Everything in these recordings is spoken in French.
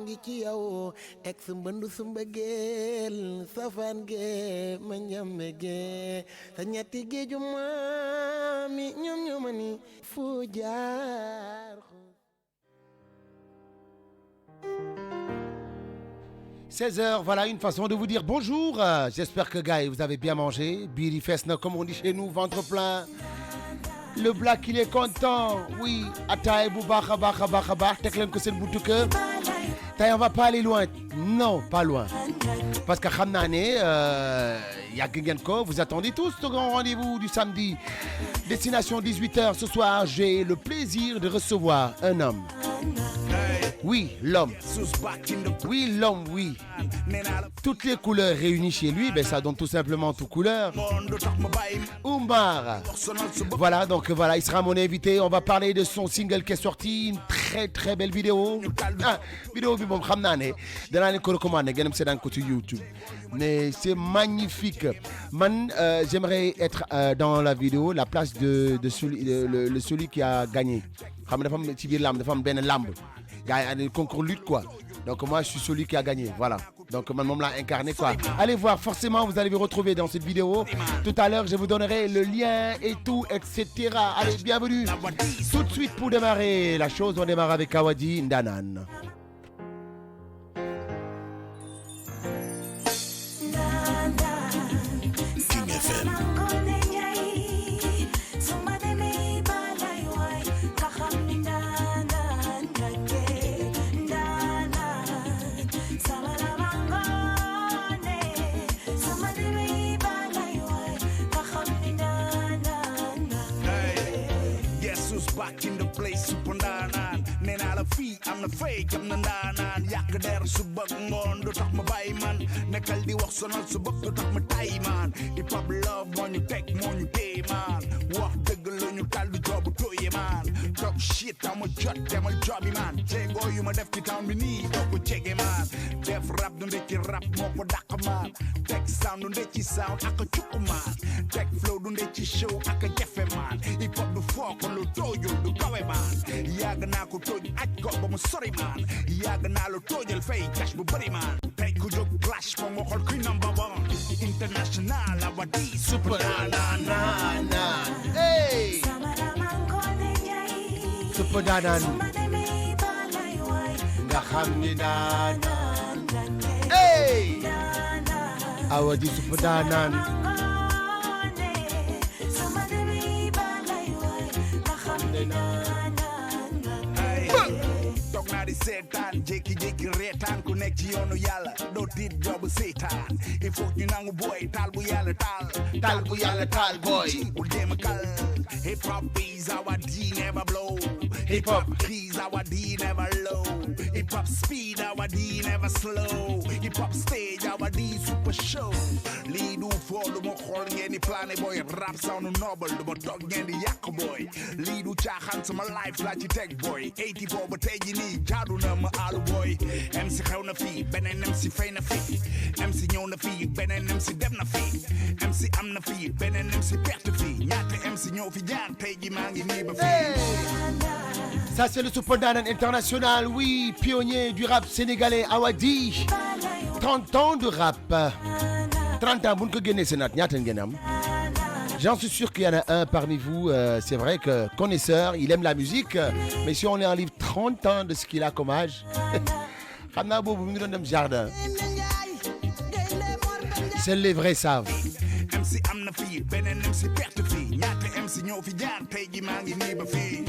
ngi ci yow ex mbëndu su mbëggeel safaan ge ma ñame ge sa ñetti géeju maami ñoom ñooma ni fu jaar 16h, voilà une façon de vous dire bonjour. J'espère que, gars, vous avez bien mangé. Biri Fesna, comme on dit chez nous, ventre plein. Le black, il est content. Oui, Ataï, Boubaka, Baka, Baka, Baka, Teklem, que c'est le bout de cœur. On va pas aller loin. Non, pas loin. Parce qu'à Khamnane, Yagenko, vous attendez tous au grand rendez-vous du samedi. Destination 18h. Ce soir, j'ai le plaisir de recevoir un homme. Oui, l'homme. Oui, l'homme, oui. Toutes les couleurs réunies chez lui, ben ça donne tout simplement toutes couleurs. Oumar. Voilà, donc voilà, il sera mon invité. On va parler de son single qui est sorti. Une très très belle vidéo. Ah, vidéo, bon, c'est YouTube. Mais c'est magnifique. Man, j'aimerais être dans la vidéo, la place de celui qui a gagné. Il y a un concours lutte quoi. Donc moi je suis celui qui a gagné. Voilà. Donc mon nom l'a incarné quoi. Allez voir, forcément vous allez vous retrouver dans cette vidéo. Tout à l'heure je vous donnerai le lien et tout, etc. Allez, bienvenue. Tout de suite pour démarrer la chose, on démarre avec Awadi Ndanan. King FM. Back in the place, super nanan. Nena la fee, I'm the fake, I'm the nanan. Yak der subak ngon, do tak mabay man. Nekal di wax sonal subak, do tak matay man. Hip hop love, mon you take, mon you pay man. Wax degal ñu tal du job toye man. Talk shit, I'm a jot, them a jobby man. Jego you ma def ci town bi ni, ko jege man. Def rap du ndek ci rap moko dak man. Tek sound du ndek ci sound ak cuk man. Tek flow du ndek ci show ak jefe man. Hip hop du fok lu toyo du kawe man. Yag na ko toj aj ko ba mu sori man. Yag na lu tojal fay cash bu bari man. Tay ku jog clash ko mo xol kuy number 1 international Awadi super Nanan. Hey. Super Nanan. Nga xam ni Nanan. Hey. Awadi Super Nanan. Toog naa di seetaan jékki-jékki reetaan ku nekk ci yoonu yàlla doo tiit joobu seetaan il faut ñu nangu booy taal bu yàlla taal bu yàlla taal boy. bu jéem a kal hip hop is our D never blow Hip hop is our D never low hip hop speed our D never slow hip hop stage our D super show lii du foo du ma xool ngeen di plané boy rap sound noble du ma toog ngeen di yàq boy lii du caaxaan sama life laa ci teg boy 84 ba tey ji nii jaadu na ma aalu boy MC xew na fii beneen MC fay na fii MC ñëw na fii beneen MC dem na fii MC am na fii beneen MC perte fii ñaata MC ñëw fi jaar tey ji maa ngi nii ba fii. Ça c'est le Super Nanan international, oui, pionnier du rap sénégalais Awadi. 30 ans de rap. 30 ans, vous ne J'en suis sûr qu'il y en a un parmi vous, c'est vrai que connaisseur, il aime la musique, mais si on lui enlève 30 ans de ce qu'il a comme âge, seuls les vrais savent. MC am na fii beneen MC perte fii ñaata MC ñëw fi jaar tey ji maa ngi nii ba fii.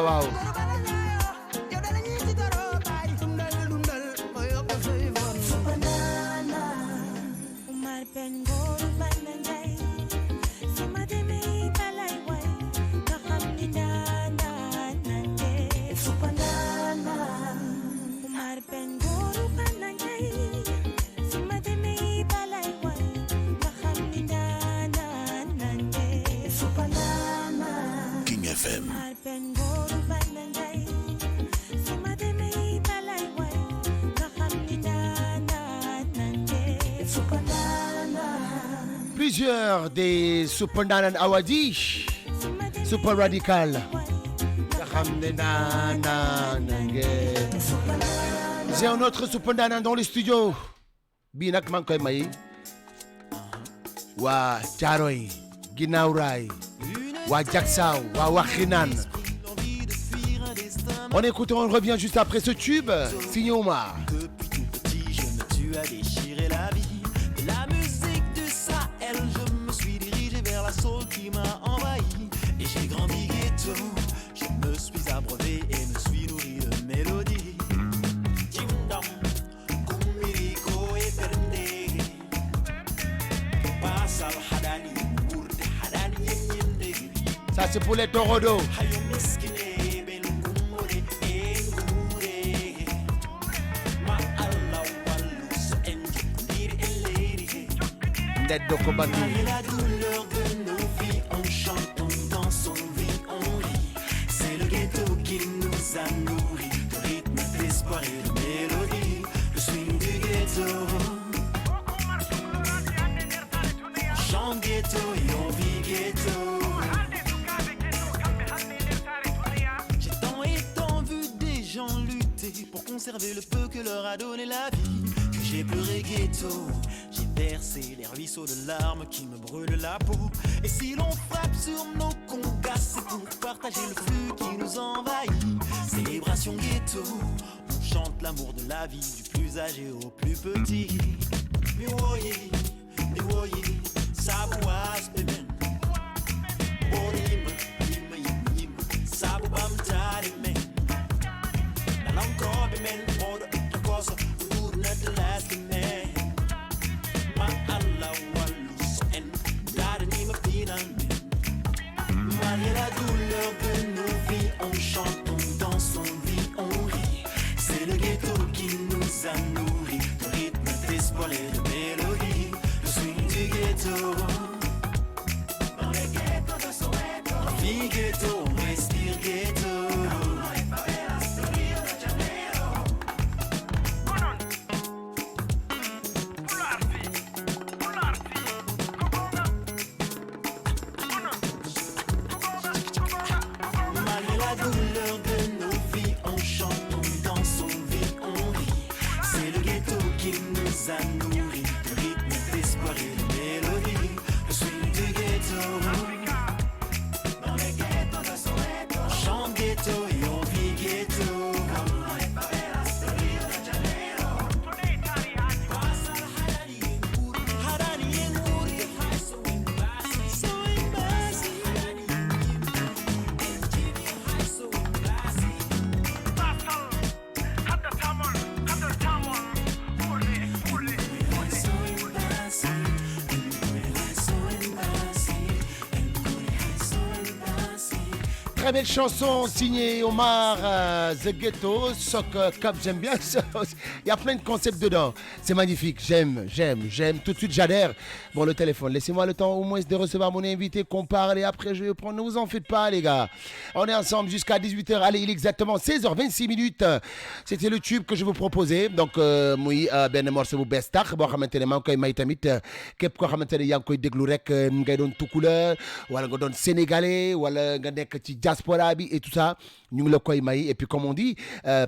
Wow. FM. Plusieurs des Supandanan Awadi, Super Radical. J'ai un autre Supandanan dans le studio. Binak man koy may. Wa Charoy, Ginauray, Wa Jaksao, Wa Wakhinan. On écoute, on revient juste après ce tube. Signé Omar. Depuis tout petit, je me tue à déchirer la vie. De la musique du Sahel, je me suis dirigé vers la soul qui m'a envahi. Et j'ai grandi ghetto, je me suis abreuvé et me suis nourri de mélodies. Jimdam, Kumiriko et Pernde. Passe al Hadani, Bourde Hadani et Yende. Ça c'est pour les torodos. Hayo miskine, Belungumore et Ngoure. Ma Allah Wallus and Dir et Lady. Net Dokobandi. Malgré la douleur de nos vies, on chante, on danse, on vit, on rit. C'est le ghetto qui nous a nourris de rythme, d'espoir et de mélodie. Le swing du ghetto. On chante ghetto et on vit ghetto. J'ai tant et tant vu des gens lutter pour conserver le peu que leur a donné la vie. Que j'ai pleuré ghetto, j'ai versé les ruisseaux de larmes qui me brûlent la peau. Et si l'on frappe sur nos congas, c'est pour partager le flux qui nous envahit. Célébration ghetto, on chante l'amour de la vie du plus âgé au plus petit. Miwoye, miwoye, sabouas beben. Borim, yim, yim, yim, sabouam tari men. Nalanko bemen, modo etokoso, udur net last men. Ma Allah wallus en, dare ni me pinan men. Malgré la douleur de nos vies, on chante, on danse, on vit, on rit. C'est le ghetto qui nous a nourris de rythme, d'espoir et de mélodie. Le swing du ghetto. Dans les ghettos de Soweto, on vit ghetto, on respire ghetto. Malgré la douleur de nos vies, on chante, on danse, on vit, on rit. C'est le ghetto qui nous a nourris de rythme, d'espoir et de mélodie. Le swing du ghetto. Dans les ghettos de Soweto, on chante ghetto et on vit ghetto. Como les favelas de Rio de Janeiro. Passa al Hadani en Uri, Hadani en Uri. So embassy, so embassy. Hadani en Jimmy, so embassy. So embassy, so embassy. So embassy. Très belle chanson signée Omar The Ghetto, Soc Cup, j'aime bien ça. Il y a plein de concepts dedans. C'est magnifique, j'aime. Tout de suite j'adhère. Bon, le téléphone, laissez-moi le temps au moins de recevoir mon invité, qu'on parle et après je vais prendre. Ne vous en faites pas les gars. On est ensemble jusqu'à 18h. Allez, il est exactement 16h26 minutes. C'était le tube que je vous proposais. Donc, muy ben morceau bu bees tax boo xamante ne maa ngi koy may tamit képp koo xamante ne yaa ngi koy déglu rek ngay doon tukula wala nga doon sénégalais wala nga nekk ci diaspora bi et tout ça. Ñu ngi la koy may. Et puis comme on dit,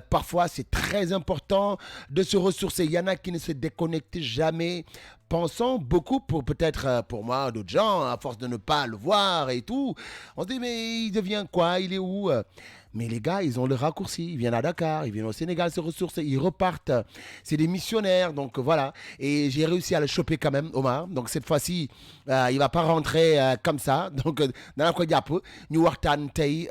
parfois c'est très important de se ressourcer. Il y en a qui ne se déconnectent jamais, pensant beaucoup peut-être pour moi, d'autres gens, à force de ne pas le voir et tout. On se dit mais il devient quoi? Il est où? Mais les gars, ils ont le raccourci. Ils viennent à Dakar, ils viennent au Sénégal se ressourcer, ils repartent. C'est des missionnaires, donc voilà. Et j'ai réussi à le choper quand même, Omar. Donc cette fois-ci, il va pas rentrer comme ça. Donc dans la Kodiap, nous waxtaan tey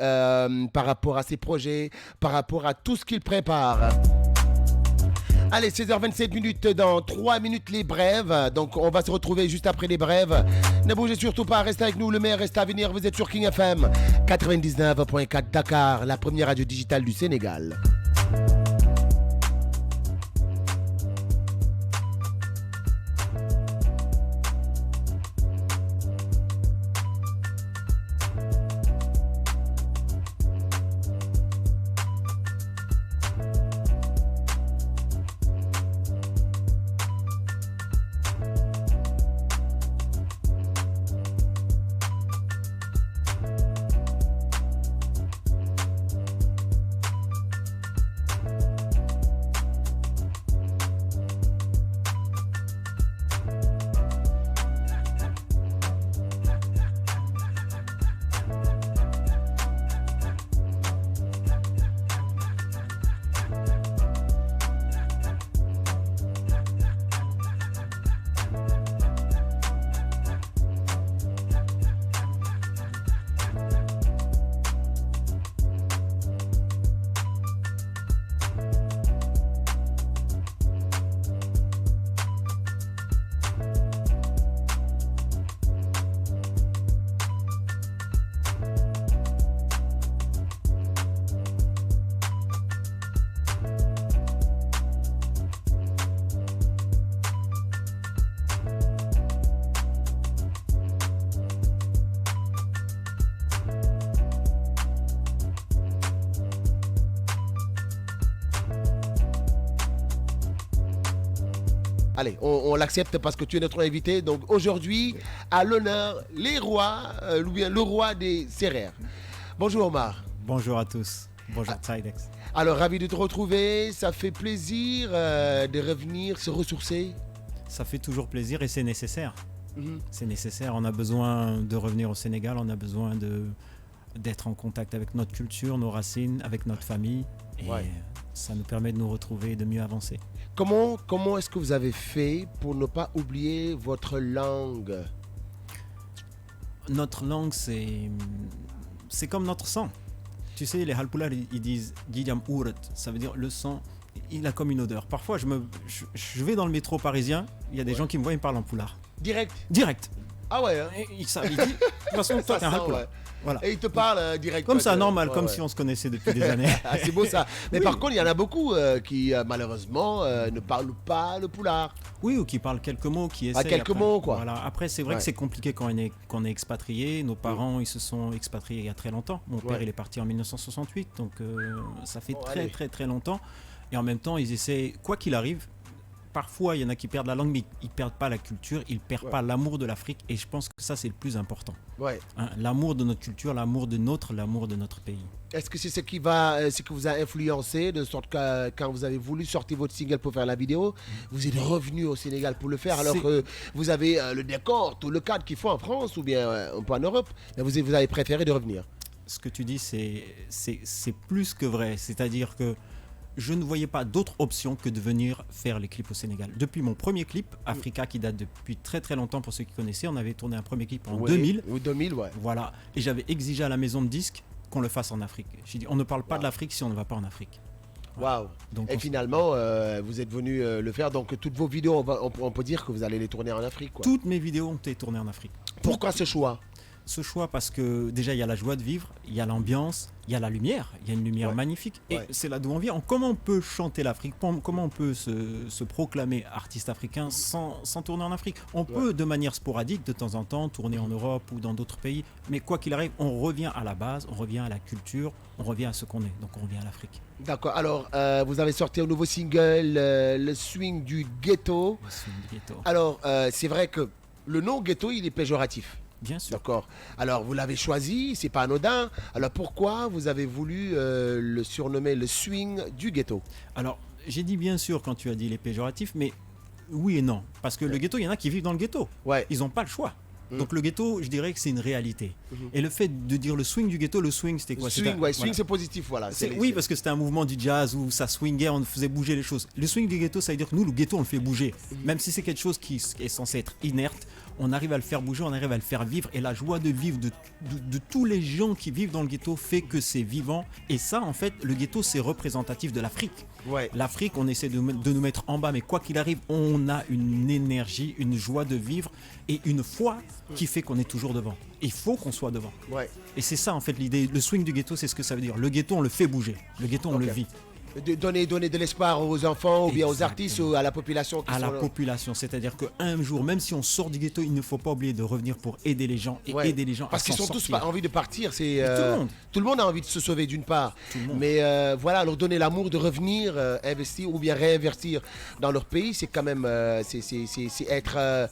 par rapport à ses projets, par rapport à tout ce qu'il prépare. Allez, 16h27 minutes, dans 3 minutes les brèves. Donc on va se retrouver juste après les brèves. Ne bougez surtout pas, restez avec nous, le meilleur reste à venir. Vous êtes sur King FM 99.4 Dakar, la première radio digitale du Sénégal. Allez, on l'accepte parce que tu es notre invité. Donc aujourd'hui, à l'honneur, les rois, ou bien le roi des Sérères. Bonjour Omar. Bonjour à tous. Bonjour Tidex. Alors, ravi de te retrouver. Ça fait plaisir de revenir, se ressourcer. Ça fait toujours plaisir et c'est nécessaire. Mhm. C'est nécessaire. On a besoin de revenir au Sénégal. On a besoin d'être en contact avec notre culture, nos racines, avec notre famille. Et Ouais. ça nous permet de nous retrouver et de mieux avancer. Comment est-ce que vous avez fait pour ne pas oublier votre langue? Notre langue, c'est comme notre sang. Tu sais, les Halpulaar, ils disent Gidjam Ouret. Ça veut dire le sang, il a comme une odeur. Parfois, je vais dans le métro parisien, il y a des gens qui me voient, ils me parlent en poulard. Direct. Direct. Ah ouais, hein? Et ils savent, ils disent, de toute façon, toi, Ça t'es un sent, Halpulaar. ouais. Voilà. Et ils te parlent direct. Comme ça, normal, Ouais, comme ouais. si on se connaissait depuis des années. Ah, c'est beau ça. Mais Oui. par contre, il y en a beaucoup qui, malheureusement, ne parlent pas le poulard. Oui, ou qui parlent quelques mots, qui essaient. quelques après. mots, quoi. Voilà. Après, c'est vrai Ouais. que c'est compliqué quand on est expatrié. Nos parents, ils se sont expatriés il y a très longtemps. Mon père, Ouais. il est parti en 1968, donc ça fait Bon, très, allez. très, très longtemps. Et en même temps, ils essaient, quoi qu'il arrive, parfois, il y en a qui perdent la langue, mais ils perdent pas la culture, ils perdent Ouais. pas l'amour de l'Afrique. Et je pense que ça, c'est le plus important. Ouais. Hein. L'amour de notre culture, l'amour de notre pays. Est-ce que c'est ce qui vous a influencé de sorte que quand vous avez voulu sortir votre single pour faire la vidéo, vous êtes revenu au Sénégal pour le faire alors C'est- que vous avez le décor, tout le cadre qu'il faut en France ou bien un peu en Europe, mais vous avez préféré de revenir. Ce que tu dis, c'est plus que vrai. C'est-à-dire que je ne voyais pas d'autre option que de venir faire les clips au Sénégal. Depuis mon premier clip, Africa, qui date depuis très très longtemps pour ceux qui connaissaient, on avait tourné un premier clip en Oui, 2000. Oui, 2000, ouais. Voilà. Et j'avais exigé à la maison de disques qu'on le fasse en Afrique. J'ai dit, on ne parle pas de l'Afrique si on ne va pas en Afrique. Waouh. Donc, Et finalement, vous êtes venu le faire. Donc toutes vos vidéos, on peut dire que vous allez les tourner en Afrique, quoi. toutes mes vidéos ont été tournées en Afrique. Pourquoi ce choix? Ce choix parce que déjà il y a la joie de vivre, il y a l'ambiance, il y a la lumière, il y a une lumière Ouais. magnifique et Ouais. c'est là d'où on vient. Comment on peut chanter l'Afrique, comment on peut se proclamer artiste africain sans tourner en Afrique? On peut de manière sporadique de temps en temps tourner en Europe ou dans d'autres pays, mais quoi qu'il arrive, on revient à la base, on revient à la culture, on revient à ce qu'on est, donc on revient à l'Afrique. D'accord. Alors, vous avez sorti un nouveau single, le swing du ghetto. Le swing du ghetto. Alors, c'est vrai que le nom ghetto, il est péjoratif. Bien sûr. D'accord. Alors, vous l'avez choisi, c'est pas anodin. Alors, pourquoi vous avez voulu le surnommer le swing du ghetto? Alors, j'ai dit bien sûr quand tu as dit les péjoratifs, mais oui et non. Parce que le ghetto, il y en a qui vivent dans le ghetto. Ouais. Ils n'ont pas le choix. Donc le ghetto, je dirais que c'est une réalité. Et le fait de dire le swing du ghetto, le swing, c'était quoi? Swing, C'était- ouais, swing, voilà. c'est positif, voilà. Oui, parce que c'était un mouvement du jazz où ça swingait, on faisait bouger les choses. Le swing du ghetto, ça veut dire que nous, le ghetto, on le fait bouger. Même si c'est quelque chose qui est censé être inerte, on arrive à le faire bouger, on arrive à le faire vivre. Et la joie de vivre de tous les gens qui vivent dans le ghetto fait que c'est vivant. Et ça, en fait, le ghetto, c'est représentatif de l'Afrique. Ouais. L'Afrique, on essaie de nous mettre en bas, mais quoi qu'il arrive, on a une énergie, une joie de vivre et une foi qui fait qu'on est toujours devant. Il faut qu'on soit devant. Ouais. Et c'est ça, en fait, l'idée. Le swing du ghetto, c'est ce que ça veut dire. Le ghetto, on le fait bouger. Le ghetto, on Ok. le vit. De donner de l'espoir aux enfants ou bien aux Exactement. artistes ou à la population qui À la sont là. population. C'est-à-dire qu'un jour, même si on sort du ghetto, il ne faut pas oublier de revenir pour aider les gens et Ouais. aider les gens Parce à qu'ils s'en sont tous sortir. pas envie de partir. C'est tout le monde. a envie de se sauver d'une part, Tout le monde. mais voilà, leur donner l'amour de revenir, investir ou bien réinvestir dans leur pays, c'est quand même c'est être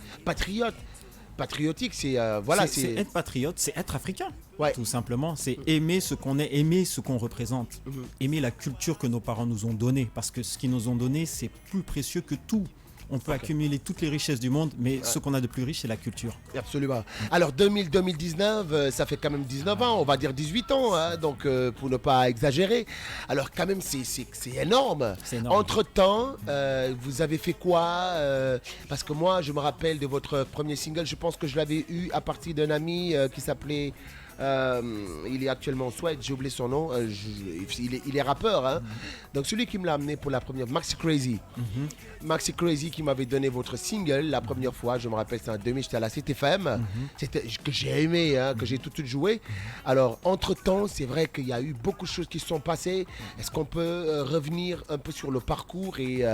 patriotique. C'est voilà, c'est être patriote, c'est être africain. Ouais. Tout simplement, c'est aimer ce qu'on est, aimer ce qu'on représente, aimer la culture que nos parents nous ont donnée, parce que ce qu'ils nous ont donné, c'est plus précieux que tout. On peut accumuler toutes les richesses du monde, mais ce qu'on a de plus riche, c'est la culture. Absolument. Alors 2019, ça fait quand même 19 ans, on va dire 18 ans, hein, donc pour ne pas exagérer. Alors quand même, c'est énorme. C'est énorme. Entre-temps, vous avez fait quoi parce que moi, je me rappelle de votre premier single, je pense que je l'avais eu à partir d'un ami qui s'appelait... il est actuellement en Suède, j'ai oublié son nom, il est rappeur, hein. Donc celui qui me l'a amené pour la première, Maxi Crazy. Maxi Crazy qui m'avait donné votre single la première fois, je me rappelle, c'est en 2000, j'étais à la CTFM, que j'ai aimé, hein, que j'ai tout de suite joué. Alors entre-temps, c'est vrai qu'il y a eu beaucoup de choses qui se sont passées. Est-ce qu'on peut revenir un peu sur le parcours et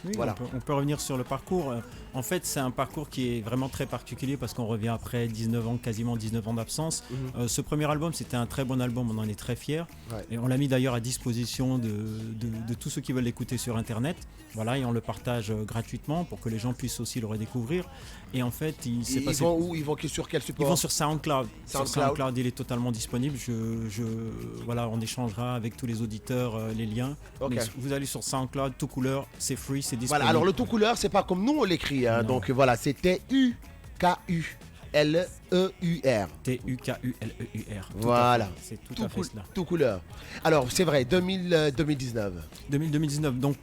Oui, voilà. on peut revenir sur le parcours. En fait, c'est un parcours qui est vraiment très particulier parce qu'on revient après 19 ans, quasiment 19 ans d'absence. Ce premier album, c'était un très bon album, on en est très fiers. Ouais. Et on l'a mis d'ailleurs à disposition de tous ceux qui veulent l'écouter sur Internet. Voilà, et on le partage gratuitement pour que les gens puissent aussi le redécouvrir. Et en fait, il s'est passé... vont où? Ils vont sur quel support? Ils vont sur SoundCloud. Sur SoundCloud. SoundCloud, il est totalement disponible. Voilà, on échangera avec tous les auditeurs les liens. Ok. Mais vous allez sur SoundCloud, tout couleur, c'est free, c'est disponible. Voilà, alors le tout couleur, c'est pas comme nous on l'écrit, hein. Non. Donc voilà, c'était UKULEUR. TUKULEUR. Voilà. C'est tout à fait cela. Tout couleur. Alors c'est vrai, 2019. 2019. Donc,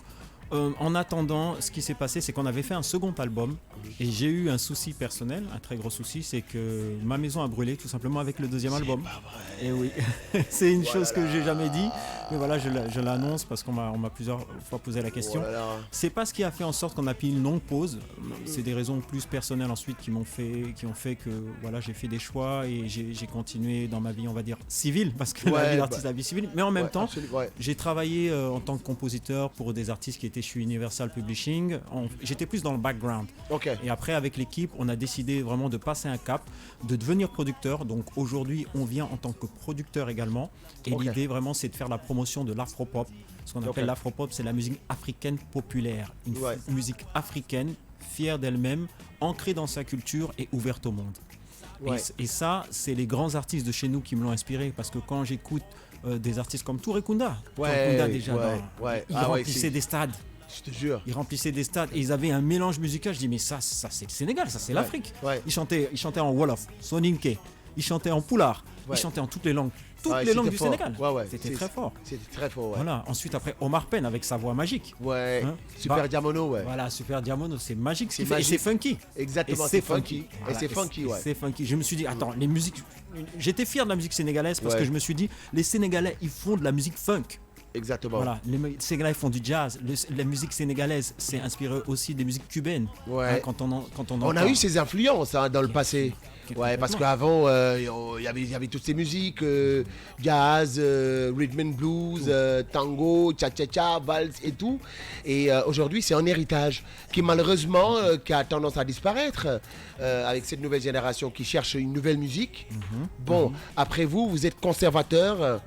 en attendant, ce qui s'est passé, c'est qu'on avait fait un second album et j'ai eu un souci personnel, un très gros souci, c'est que ma maison a brûlé tout simplement avec le deuxième album. Et oui, c'est une chose que j'ai jamais dit, mais voilà, je l'annonce parce qu'on m'a plusieurs fois posé la question. Oh là là. C'est pas ce qui a fait en sorte qu'on a pris une longue pause. C'est des raisons plus personnelles ensuite qui ont fait que voilà, j'ai fait des choix et j'ai continué dans ma vie, on va dire civile, parce que la vie d'artiste, la vie civile. Mais en même temps, j'ai travaillé en tant que compositeur pour des artistes qui étaient chez Universal Publishing. J'étais plus dans le background. Ok. Et après, avec l'équipe, on a décidé vraiment de passer un cap, de devenir producteur. Donc aujourd'hui, on vient en tant que producteur également. Et Ok. l'idée vraiment, c'est de faire la promotion de l'afropop. Ce qu'on appelle l'afropop, c'est la musique africaine populaire. Une musique africaine, fière d'elle-même, ancrée dans sa culture et ouverte au monde. Ouais. Et ça, c'est les grands artistes de chez nous qui me l'ont inspiré. Parce que quand j'écoute des artistes comme Touré Kunda, ils remplissaient des stades. Je te jure. Ils remplissaient des stades et ils avaient un mélange musical. Je dis mais ça c'est le Sénégal, ça c'est l'Afrique. Ouais. Ils chantaient en Wolof, Soninké, ils chantaient en Poulard, ils chantaient en toutes les langues. Les langues du fort. Sénégal. Ouais. C'était très fort. C'était très fort, ouais. Voilà. Ensuite après Omar Penn avec sa voix magique. Ouais. Hein? Super Diamono, ouais. Voilà, Super Diamono, c'est magique ce qu'il C'est fait. Et c'est funky. Exactement, Et c'est funky. Voilà, Et c'est funky, ouais. C'est funky. Je me suis dit, attends, les musiques. J'étais fier de la musique sénégalaise parce que je me suis dit, les Sénégalais, ils font de la musique funk. Exactement. Voilà, les Sénégalais font du jazz. La musique sénégalaise, c'est inspiré aussi des musiques cubaines. Ouais. Hein, quand on On a eu ces influences dans le passé. Ouais, parce qu'avant, il y avait toutes ces musiques, jazz, rhythm and blues, tango, cha-cha-cha, valse et tout. Et aujourd'hui, c'est un héritage qui malheureusement qui a tendance à disparaître avec cette nouvelle génération qui cherche une nouvelle musique. Bon, après vous êtes conservateur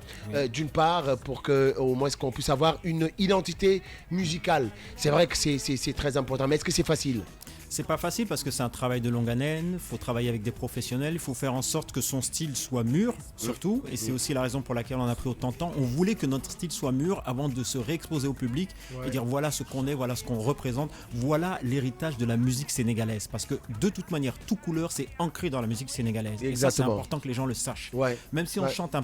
d'une part pour que au moins qu'on puisse avoir une identité musicale. C'est vrai que c'est très important, mais est-ce que c'est facile? C'est pas facile parce que c'est un travail de longue haleine, il faut travailler avec des professionnels, il faut faire en sorte que son style soit mûr, surtout, et c'est aussi la raison pour laquelle on a pris autant de temps. On voulait que notre style soit mûr avant de se réexposer au public et dire voilà ce qu'on est, voilà ce qu'on représente, voilà l'héritage de la musique sénégalaise. Parce que de toute manière, tout couleur, c'est ancré dans la musique sénégalaise. Exactement. Et ça, c'est important que les gens le sachent. Ouais. Même si on chante un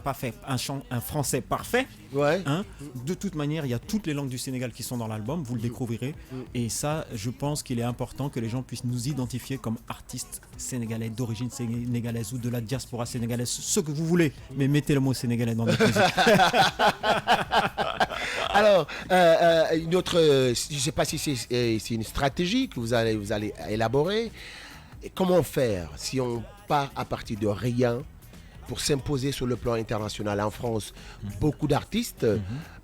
français parfait, hein, de toute manière, il y a toutes les langues du Sénégal qui sont dans l'album, vous le découvrirez. Et ça, je pense qu'il est important que les gens puissent nous identifier comme artistes sénégalais d'origine sénégalaise ou de la diaspora sénégalaise, ce que vous voulez, mais mettez le mot sénégalais dans notre musique. Alors, une autre, je ne sais pas si c'est une stratégie que vous allez élaborer. Et comment faire si on part à partir de rien pour s'imposer sur le plan international? En France, beaucoup d'artistes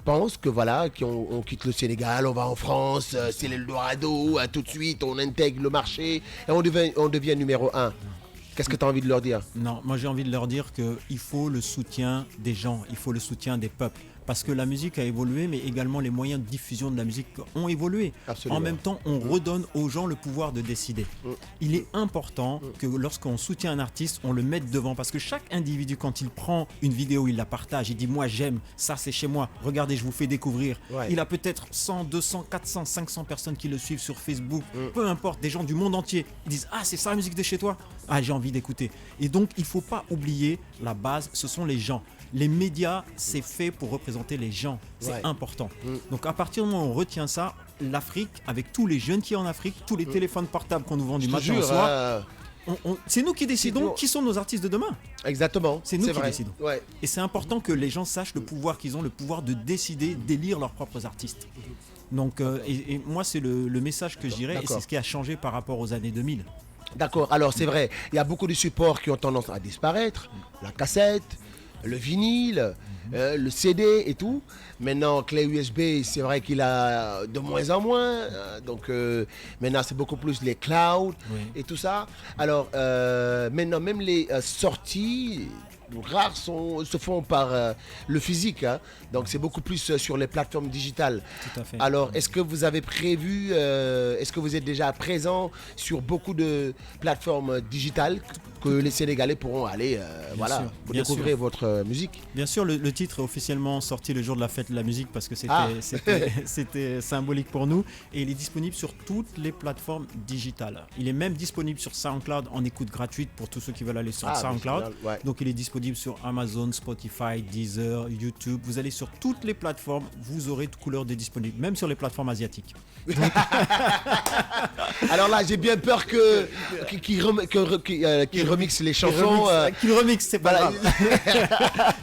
pensent que voilà, qu'on quitte le Sénégal, on va en France, c'est l'Eldorado, tout de suite, on intègre le marché et on devient numéro 1. Qu'est-ce que tu as envie de leur dire? Non, moi j'ai envie de leur dire qu'il faut le soutien des gens, il faut le soutien des peuples. Parce que la musique a évolué, mais également les moyens de diffusion de la musique ont évolué. Absolument. En même temps, on redonne aux gens le pouvoir de décider. Il est important que lorsqu'on soutient un artiste, on le mette devant. Parce que chaque individu, quand il prend une vidéo, il la partage, il dit « moi j'aime, ça c'est chez moi, regardez, je vous fais découvrir ». Il a peut-être 100, 200, 400, 500 personnes qui le suivent sur Facebook, peu importe, des gens du monde entier. Ils disent « ah, c'est ça la musique de chez toi ? Ah, j'ai envie d'écouter ». Et donc, il ne faut pas oublier la base, ce sont les gens. Les médias, c'est fait pour représenter les gens. C'est important. Donc, à partir du moment où on retient ça, l'Afrique, avec tous les jeunes qui sont en Afrique, tous les téléphones portables qu'on nous vend du matin au soir, c'est nous qui décidons qui sont nos artistes de demain. Exactement. C'est nous qui vrai. décidons. Ouais. Et c'est important que les gens sachent le pouvoir qu'ils ont, le pouvoir de décider, d'élire leurs propres artistes. Donc, et moi, c'est le message que je dirais, et c'est ce qui a changé par rapport aux années 2000. D'accord, alors c'est vrai, il y a beaucoup de supports qui ont tendance à disparaître, la cassette, le vinyle, le CD et tout. Maintenant, clé USB, c'est vrai qu'il a de moins en moins. Donc maintenant, c'est beaucoup plus les clouds et tout ça. Alors maintenant, même les sorties rares se font par le physique, hein. Donc c'est beaucoup plus sur les plateformes digitales. Tout à fait. Alors est-ce que vous avez prévu, est-ce que vous êtes déjà présent sur beaucoup de plateformes digitales que les Sénégalais pourront aller voilà, sûr, pour bien découvrir votre musique? Bien sûr, le titre est officiellement sorti le jour de la fête de la musique parce que c'était symbolique pour nous et il est disponible sur toutes les plateformes digitales. Il est même disponible sur SoundCloud en écoute gratuite pour tous ceux qui veulent aller sur SoundCloud. génial, ouais. Donc il est disponible sur Amazon, Spotify, Deezer, YouTube. Vous allez sur toutes les plateformes, vous aurez toute couleur de disponible, même sur les plateformes asiatiques. Alors là, j'ai bien peur qu'ils remixent les chansons. Qu'ils remixent, c'est pas grave.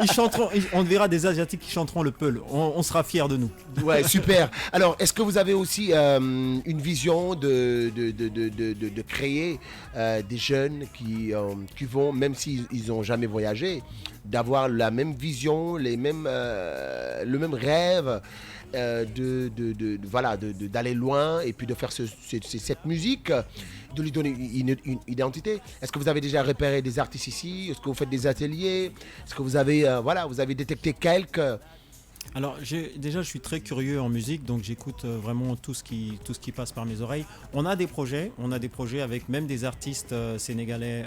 Ils chanteront, on verra des Asiatiques qui chanteront le Peul. On sera fiers de nous. Ouais, super. Alors, est-ce que vous avez aussi une vision de créer des jeunes qui vont, même s'ils n'ont jamais voyagé, d'avoir la même vision, le même rêve d'aller loin et puis de faire cette musique, de lui donner une identité. Est-ce que vous avez déjà repéré des artistes ici? Est-ce que vous faites des ateliers? Est-ce que vous avez, vous avez détecté quelques... Alors déjà je suis très curieux en musique, donc j'écoute vraiment tout ce qui passe par mes oreilles. On a des projets avec même des artistes sénégalais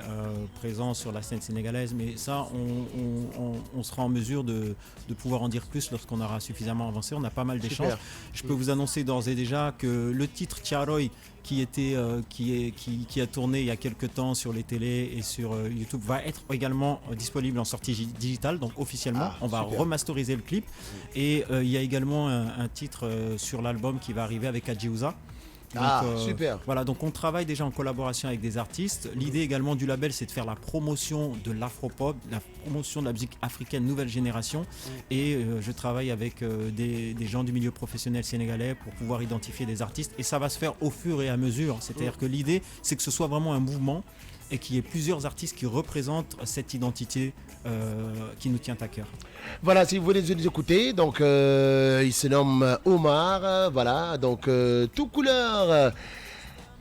présents sur la scène sénégalaise, mais ça on sera en mesure de pouvoir en dire plus lorsqu'on aura suffisamment avancé. On a pas mal d'échanges. Je peux vous annoncer d'ores et déjà que le titre Tiaroy qui a tourné il y a quelques temps sur les télés et sur YouTube va être également disponible en sortie digitale, donc officiellement on va remasteriser le clip et il y a également un titre sur l'album qui va arriver avec Adjiouza. Donc, super. Voilà, donc on travaille déjà en collaboration avec des artistes. L'idée également du label, c'est de faire la promotion de l'afropop, la promotion de la musique africaine nouvelle génération. Et je travaille avec des gens du milieu professionnel sénégalais pour pouvoir identifier des artistes. Et ça va se faire au fur et à mesure. C'est-à-dire que l'idée, c'est que ce soit vraiment un mouvement et qu'il y ait plusieurs artistes qui représentent cette identité qui nous tient à cœur. Voilà, si vous voulez les écouter, donc il se nomme Omar, voilà, donc tout couleur,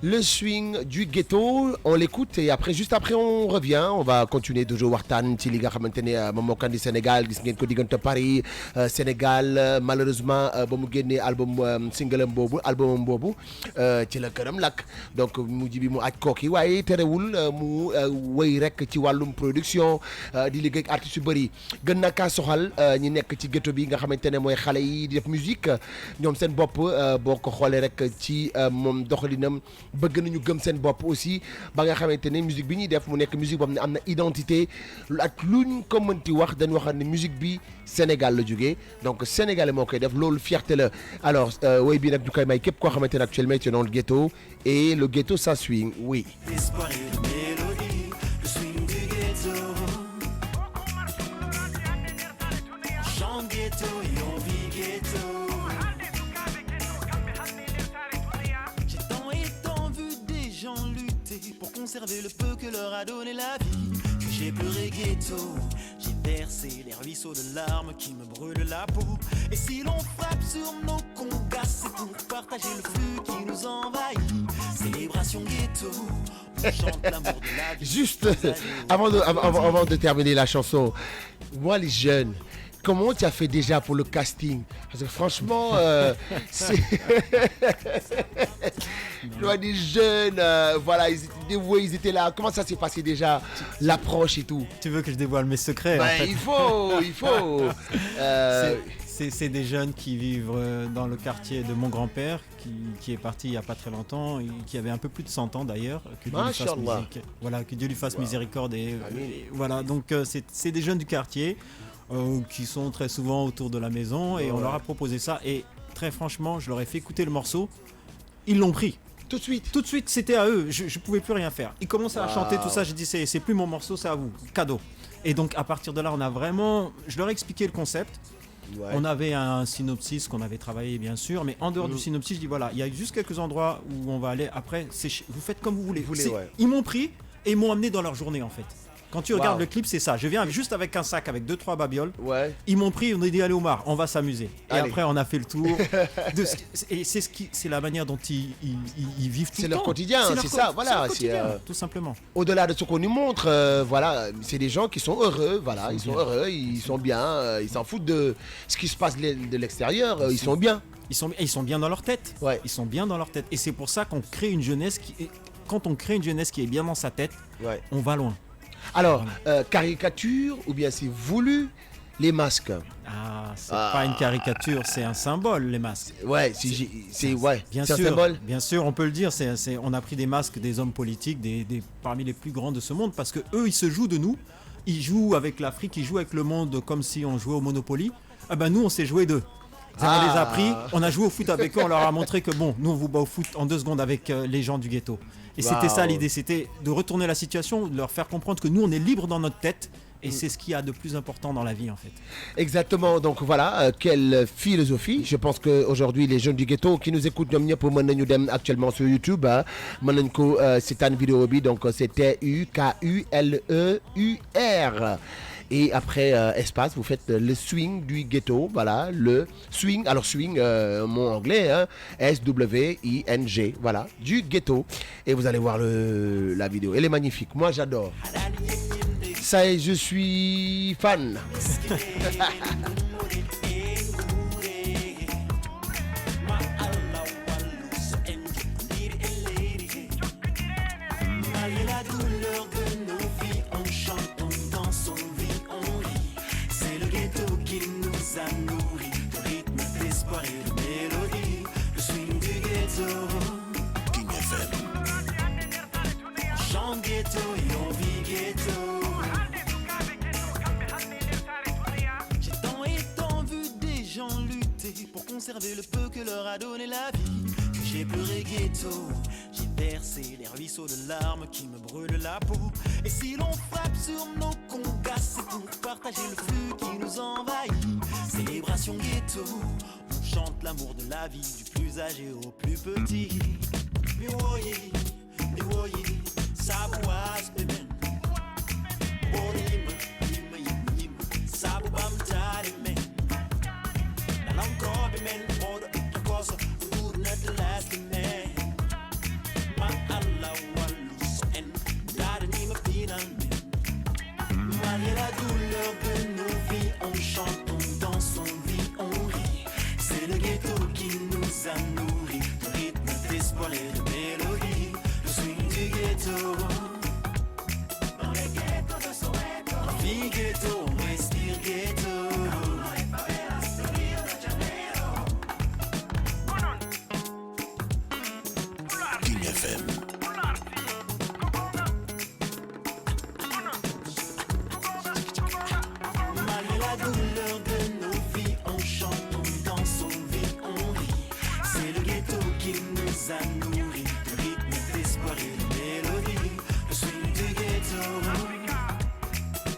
le swing du ghetto, on l'écoute et après, juste après on revient, on va continuer toujours waxtaan ci li nga xamante ne moom moo kan di Sénégal, gis ngeen ko diggante Paris, Sénégal, malheureusement ba mu génnee album single album boobu ci la këram lakk, donc mujj bi mu aj kooki waaye terewul mu wéy rek ci wàllum production di liggéey ak artistes yu bëri, gën na kaa soxal ñi nekk ci ghetto bi nga xamante ne mooy xale yi di def musique, ñoom seen bopp boo ko xoolee rek ci moom doxalinam bëgg nañu gëm seen bopp aussi ba nga xamante ne musique bi ñuy def mu nekk musique boobu ne am na identité ak luñ ko mënti wax dañu waxal ne musique bi Sénégal la jógee, donc sénégalais moo koy def, loolu fierté la. Alors woy bi nag ñu koy may képp koo xamante ne actuellement c'est dans le ghetto et le ghetto ça swing, oui. Espoir et de mélodie, le swing du ghetto. On chante ghetto et on vit ghetto. J'ai tant et tant vu des gens lutter pour conserver le peu que leur a donné la vie, que j'ai pleuré ghetto. J'ai versé les ruisseaux de larmes qui me brûlent la peau. Et si l'on frappe sur nos congas, c'est pour partager le flux qui nous envahit. Célébration ghetto, on chante l'amour de la vie. Juste avant de terminer la chanson, moi les jeunes, comment tu as fait déjà pour le casting? Parce que franchement, c'est... Tu vois, des jeunes, voilà, ils étaient dévoués, ils étaient là. Comment ça s'est passé déjà, l'approche et tout? Tu veux que je dévoile mes secrets? Ben, en fait. il faut. C'est des jeunes qui vivent dans le quartier de mon grand-père, qui est parti il n'y a pas très longtemps, et qui avait un peu plus de 100 ans d'ailleurs. Que Dieu lui fasse voilà, que Dieu lui fasse miséricorde. Et voilà, donc c'est des jeunes du quartier qui sont très souvent autour de la maison et on leur a proposé ça. Et très franchement, je leur ai fait écouter le morceau. Ils l'ont pris. Tout de suite, c'était à eux. Je pouvais plus rien faire. Ils commençaient à chanter tout ça. J'ai dit c'est plus mon morceau, c'est à vous, cadeau. Et donc à partir de là, je leur ai expliqué le concept. Ouais. On avait un synopsis qu'on avait travaillé bien sûr, mais en dehors du synopsis, je dis voilà, il y a juste quelques endroits où on va aller. Après, vous faites comme vous voulez. Ils m'ont pris et ils m'ont amené dans leur journée en fait. Quand tu regardes Wow. le clip, c'est ça. Je viens juste avec un sac, avec 2-3 babioles. Ouais. Ils m'ont pris, on a dit allez Omar, on va s'amuser. Et Allez. après on a fait le tour. Et c'est la manière dont ils vivent tout C'est le leur temps. quotidien, c'est ça, voilà, leur c'est, quotidien, tout simplement. Au-delà de ce qu'on nous montre, voilà, c'est des gens qui sont heureux, voilà, ils sont heureux, ils sont bien, ils s'en foutent de ce qui se passe de l'extérieur, ils sont bien. Ils sont bien dans leur tête. Ouais. Ils sont bien dans leur tête. Et c'est pour ça qu'on crée une jeunesse quand on crée une jeunesse qui est bien dans sa tête, Ouais. on va loin. Alors, caricature ou bien c'est voulu, les masques. Ah, c'est pas une caricature, c'est un symbole, les masques. Ouais, ouais, Bien c'est un sûr, symbole. bien sûr, on peut le dire. On a pris des masques des hommes politiques, parmi les plus grands de ce monde, parce que eux, ils se jouent de nous. Ils jouent avec l'Afrique, ils jouent avec le monde comme si on jouait au Monopoly. Ah ben nous, on s'est joué d'eux. On les a pris, on a joué au foot avec eux, on leur a montré que bon, nous on vous bat au foot en 2 secondes avec les gens du ghetto. Et c'était ça l'idée, c'était de retourner la situation, de leur faire comprendre que nous on est libre dans notre tête. Et c'est ce qu'il y a de plus important dans la vie en fait. Exactement, donc voilà, quelle philosophie. Je pense qu'aujourd'hui, les jeunes du ghetto qui nous écoutent, pour actuellement sur YouTube, c'est une vidéo, donc c'était UKULEUR. Et après espace, vous faites le swing du ghetto, voilà, le swing, alors swing, mon anglais, hein, SWING, voilà, du ghetto. Et vous allez voir la vidéo, elle est magnifique, moi j'adore. Ça y est, je suis fan. La douleur de nos vies, on chante, on danse, on vit, on rit. C'est le ghetto qui nous a nourris de rythme, d'espoir et de mélodie. Le swing du ghetto, King FM. On chante ghetto et on vit ghetto. J'ai tant et tant vu des gens lutter pour conserver le peu que leur a donné la vie. Que j'ai pleuré ghetto. Verser les ruisseaux de larmes qui me brûlent la peau. Et si l'on frappe sur nos congas, c'est pour partager le flux qui nous envahit. Célébration ghetto, on chante l'amour de la vie du plus âgé au plus petit. Miwoye, miwoye, sabuas bemen. Borima, yima, yima, sabu bamtari men. Nalanko bemen, modo ikosa, would not the last man. Malgré la douleur de nos vies, on chante, on danse, on vit, on rit. C'est le ghetto qui nous a nourris de rythme, d'espoir et de mélodie. Le swing du ghetto. Dans les ghettos de Soweto, on vit ghetto, on respire ghetto. King FM. A nourri de rythme, d'espoir et de mélodie. Le swing du ghetto.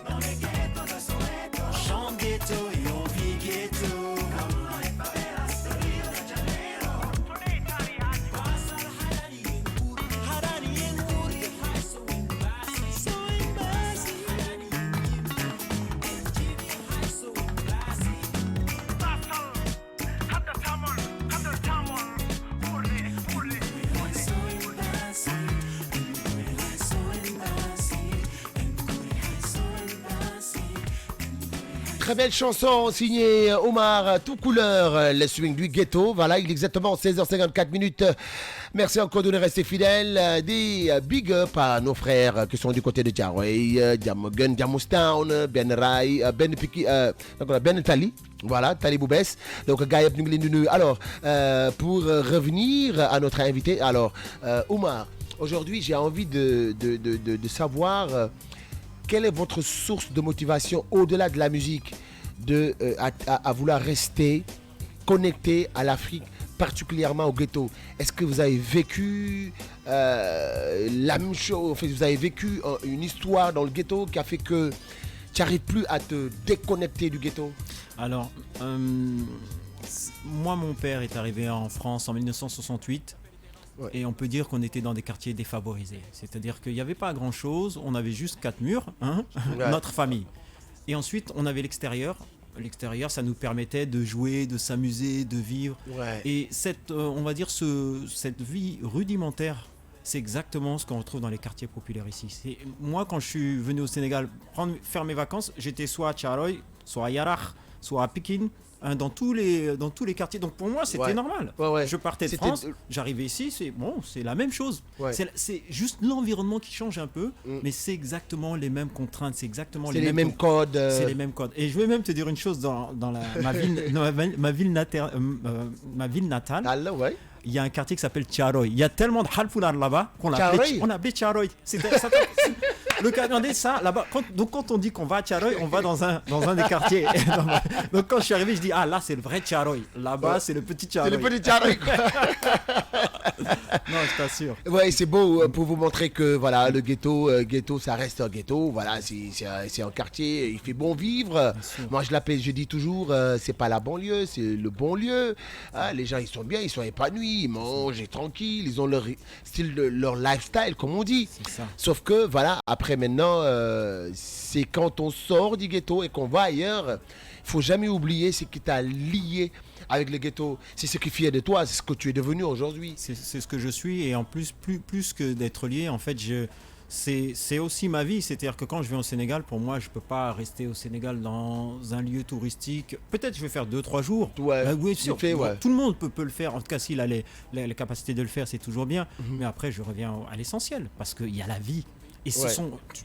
Dans les ghettos de Soweto, on chante ghetto et on vit ghetto. Como les favelas de Rio de Janeiro. Passa la Harani en Uri, Harani en Uri. So embassy, so embassy. Harani en Jimmy, so embassy. Très belle chanson signée Omar Tout Couleur, le swing du ghetto. Voilà, il est exactement 16h54 minutes. Merci encore de nous rester fidèles. Des big up à nos frères qui sont du côté de Thiaroye, Diamaguène, Diamoustown, Ben Ray, Ben Piki, Ben Tali. Voilà, Tali Boubès. Donc, Gaïeb, nous nuyu. Alors, pour revenir à notre invité, alors, Omar, aujourd'hui, j'ai envie de savoir quelle est votre source de motivation au-delà de la musique à vouloir rester connecté à l'Afrique, particulièrement au ghetto. Est-ce que vous avez vécu la même chose, vous avez vécu une histoire dans le ghetto qui a fait que tu n'arrives plus à te déconnecter du ghetto? Alors, moi, mon père est arrivé en France en 1968. Ouais. Et on peut dire qu'on était dans des quartiers défavorisés. C'est-à-dire qu'il n'y avait pas grand-chose, on avait juste 4 murs, hein, Ouais. notre famille. Et ensuite, on avait l'extérieur. L'extérieur, ça nous permettait de jouer, de s'amuser, de vivre. Ouais. Et on va dire cette vie rudimentaire, c'est exactement ce qu'on retrouve dans les quartiers populaires ici. Moi, quand je suis venu au Sénégal faire mes vacances, j'étais soit à Tcharoy, soit à Yarakh, soit à Pékin, hein, dans tous les quartiers. Donc pour moi, c'était Ouais. normal. Ouais, ouais. Je partais de C'était- France, j'arrivais ici, c'est la même chose. Ouais. C'est juste l'environnement qui change un peu, mais c'est exactement les mêmes contraintes, c'est exactement C'est les mêmes codes. c'est les mêmes codes. Et je vais même te dire une chose ma ville natale. Ah, là, ouais. Il y a un quartier qui s'appelle Tcharoy. Il y a tellement de halfoular là-bas qu'on Tcharoy. l'appelait Tcharoy. Le Canadien, ça, là-bas. Donc, quand on dit qu'on va à Tcharoy, on va dans un des quartiers. Donc, quand je suis arrivé, je dis, ah, là, c'est le vrai Tcharoy. Là-bas, c'est le petit Tcharoy. C'est le petit Tcharoy, quoi. Non, je t'assure. Ouais, c'est beau pour vous montrer que voilà, le ghetto, ça reste un ghetto. Voilà, c'est un quartier, il fait bon vivre. sûr. Moi, je dis toujours, c'est pas la banlieue, c'est le bon lieu. Ah, les gens, ils sont bien, ils sont épanouis, ils mangent, ils sont tranquilles, ils ont leur style, leur lifestyle, comme on dit. C'est ça. Sauf que voilà, après maintenant, c'est quand on sort du ghetto et qu'on va ailleurs, il faut jamais oublier ce qui t'a lié avec le ghetto. C'est ce qui fait de toi, c'est ce que tu es devenu aujourd'hui. C'est ce que je suis. Et en plus que d'être lié, en fait, c'est aussi ma vie. C'est-à-dire que quand je vais au Sénégal, pour moi, je ne peux pas rester au Sénégal dans un lieu touristique. Peut-être je vais faire 2-3 jours. Ouais, Oui, sûr. vite fait, ouais. Tout le monde peut le faire. En tout cas, s'il a les capacités de le faire, c'est toujours bien. Mais après, je reviens à l'essentiel. Parce qu'il y a la vie. Et Ouais.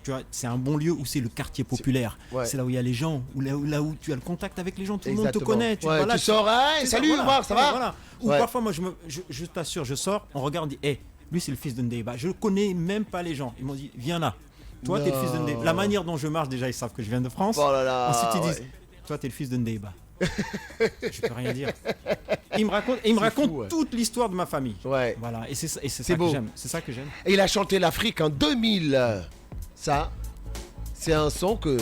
tu vois, c'est un bon lieu où c'est le quartier populaire. Ouais. C'est là où il y a les gens, là où tu as le contact avec les gens. Tout le monde te Exactement. connaît. Ouais, voilà, tu sors, hey, c'est ça, salut, voilà. Omar, ça va? Voilà. Ou Ouais. parfois, moi, je t'assure, je sors, on regarde, on dit, hé, lui, c'est le fils de Ndéba. Je ne connais même pas les gens. Ils m'ont dit, viens là. Toi, t'es le fils de Ndéba. La manière dont je marche, déjà, ils savent que je viens de France. Oh là là, Ensuite, ils disent, ouais. toi, t'es le fils de Ndéba. Je peux rien dire. Il me raconte fou, ouais. toute l'histoire de ma famille. Ouais. Voilà. Et c'est C'est ça beau. que j'aime. C'est ça que j'aime. Et il a chanté l'Afrique en 2000. Ça, c'est un son que...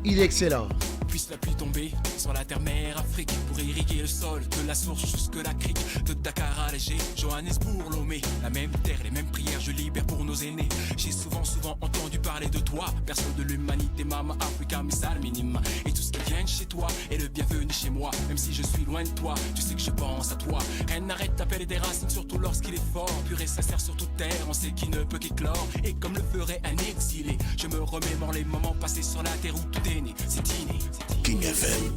Il est excellent. Puisse la pluie tomber sur la terre-mère Afrique pour irriguer le sol, de la source jusque la crique, de Dakar à Alger, Johannesburg, Lomé, la même terre, les mêmes prières, je libère pour nos aînés. J'ai souvent entendu parler de toi, personne de l'humanité, Mama Africa, Missal Minima. Et tout ce qui vient de chez toi est le bienvenu chez moi, même si je suis loin de toi, tu sais que je pense à toi. Rien n'arrête d'appeler des racines, surtout lorsqu'il est fort, pur et sincère sur toute terre, on sait qu'il ne peut qu'éclore. Et comme le ferait un exilé, je me remémore les moments passés sur la terre où tout est né, c'est inné. King FM.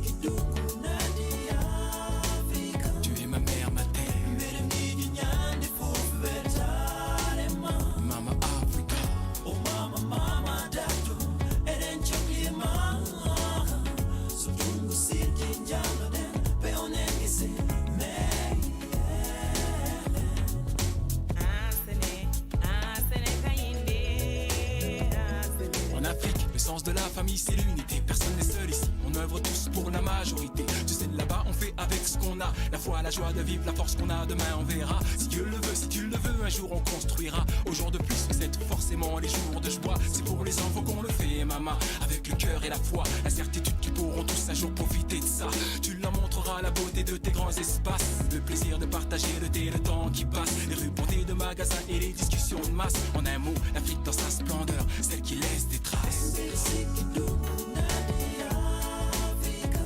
Tu es ma mère, ma terre. Mama Africa. En Afrique, le sens de la famille, c'est l'unité. Personne n'est seul ici. On œuvre tous pour la majorité. Tu sais, là-bas, on fait avec ce qu'on a. La foi, la joie de vivre, la force qu'on a. Demain, on verra. Si Dieu le veut, si tu le veux, un jour, on construira. Au jour de plus, c'est forcément les jours de joie. C'est pour les enfants qu'on le fait, maman. Avec le cœur et la foi. La certitude qu'ils pourront tous un jour profiter de ça. Tu leur montreras la beauté de tes grands espaces. Le plaisir de partager le thé, le temps qui passe. Les rues bondées de magasins et les discussions de masse. En un mot, l'Afrique dans sa splendeur, celle qui laisse des traces.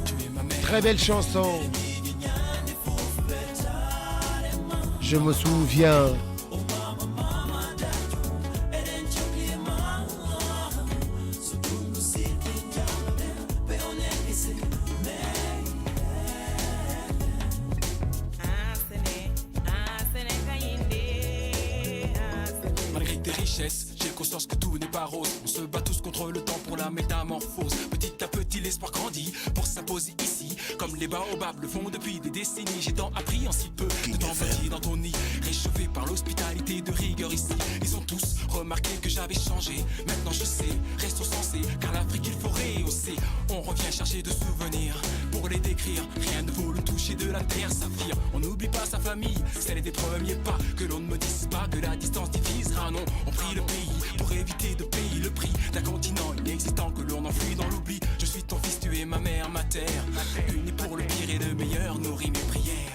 Tu es ma mère. Très belle chanson. Je me souviens. Malgré tes richesses, j'ai conscience que tout n'est pas rose. On se bat tous contre le temps pour la métamorphose. Petit à petit, l'espoir grandit pour s'imposer ici. Comme les baobabs le font depuis des décennies. J'ai tant appris en si peu de temps petit dans ton nid. Réchauffé par l'hospitalité de rigueur ici. Ils ont tous remarqué que j'avais changé. Maintenant je sais, restons sensés. Car l'Afrique il faut rehausser. On revient chercher de souvenirs pour les décrire. Rien ne vaut le toucher de la terre saphir. On n'oublie pas sa famille, celle des premiers pas. Que l'on ne me dise pas que la distance divisera. Non, on prie le pays pour éviter de payer le prix d'un continent inexistant que l'on enfuit dans l'oubli. Je suis ton fils, tu es ma mère, ma terre. Unis pour le pire et le meilleur, nourris mes prières.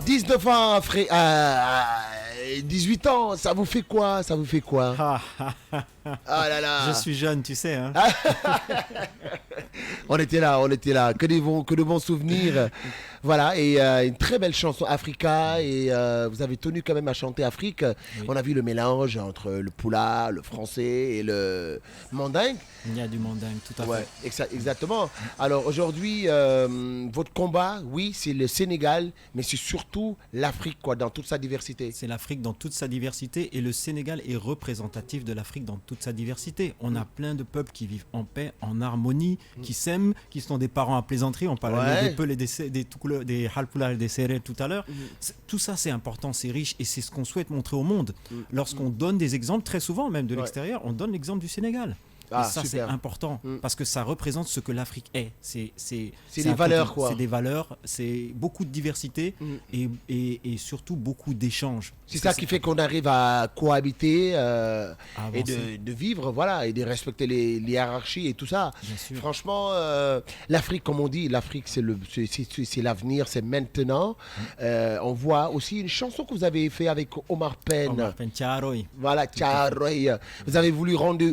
19 ans, 18 ans, ça vous fait quoi? Ça vous fait quoi? Ah là là. Je suis jeune, tu sais. Hein. On était là. Que de bons souvenirs. Voilà, et une très belle chanson Africa. Et vous avez tenu quand même à chanter Afrique. Oui. On a vu le mélange entre le poula, le français et le mandingue. Il y a du mandingue, tout à Ouais, fait. exactement. Alors aujourd'hui, votre combat, oui, c'est le Sénégal, mais c'est surtout l'Afrique, quoi, dans toute sa diversité. C'est l'Afrique dans toute sa diversité et le Sénégal est représentatif de l'Afrique dans toute sa diversité. On a plein de peuples qui vivent en paix, en harmonie, qui s'aiment, qui sont des parents à plaisanterie. On parlait des Peuls et des Halpula et des Sérères tout à l'heure. Tout ça, c'est important, c'est riche et c'est ce qu'on souhaite montrer au monde. Lorsqu'on donne des exemples, très souvent même de l'extérieur, on donne l'exemple du Sénégal. Ah, et ça, c'est super. important parce que ça représente ce que l'Afrique est. C'est des un valeurs, continent, quoi. C'est des valeurs, c'est beaucoup de diversité et surtout beaucoup d'échanges. C'est ça qui fait qu'on arrive à cohabiter et avancer. de vivre, voilà, et de respecter les hiérarchies et tout ça. Bien sûr. Franchement, l'Afrique, comme on dit, l'Afrique, c'est l'avenir, c'est maintenant. On voit aussi une chanson que vous avez fait avec Omar Penn. Omar Penn, Tiaroy, Voilà, Tcharoy. Vous avez voulu rendre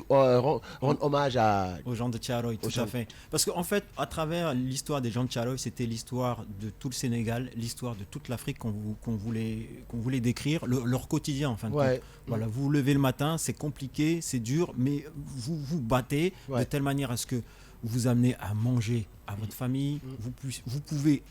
hommage à... aux gens de Tiaroy, tout à fait. Parce qu'en fait, à travers l'histoire des gens de Tiaroy, c'était l'histoire de tout le Sénégal, l'histoire de toute l'Afrique qu'on voulait décrire, leur quotidien en fin de compte. Voilà, vous vous levez le matin, c'est compliqué, c'est dur, mais vous vous battez de telle manière à ce que vous amenez à manger à votre famille,